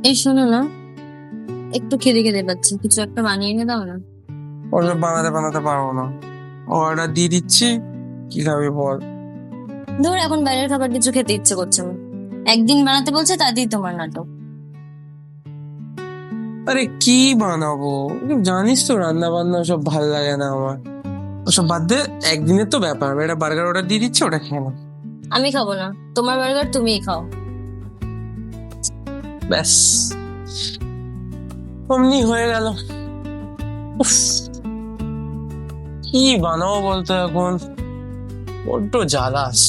এই শোনো না, একটু খেতে খেতে পাচ্ছি, কিছু একটা বানিয়ে এনে দাও না। ওসব বানাতে বানাতে পারবো না। অর্ডার দিয়ে দিচ্ছি, কি খাবি বল? ধর, এখন বাইরের খাবার কিছু খেতে ইচ্ছে করছে না। একদিন বানাতে বলছে, তাতেই তোমার নাটক। আরে কি বানাবো? জানিস তো রান্না বান্না সব ভালো লাগে না আমার। ওসব বাদ দে, একদিনের তো ব্যাপার। আমি একটা বার্গার অর্ডার দিয়ে দিচ্ছি, ওটা খেয়ে নাও। আমি খাবো না, তোমার বার্গার তুমিই খাও। ব্যাস, অমনি হয়ে গেল। উফ, কি বানাবো বলতো এখন? বড্ড জ্বালাস।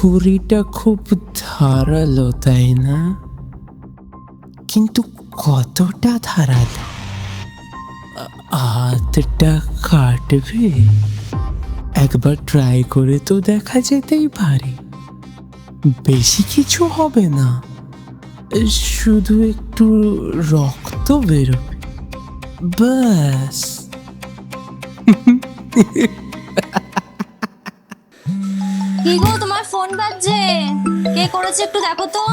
ছুরিটা খুব ধারালো, তাই না? কিন্তু কতটা ধারালো? হাতটা কাটবে? একবার ট্রাই করে তো দেখা যেতেই পারে। বেশি কিছু হবে না, শুধু একটু রক্ত বেরোবে, ব্যাস। কি গো, তোমার ফোন বাজছে। কে করেছে একটু দেখো তো।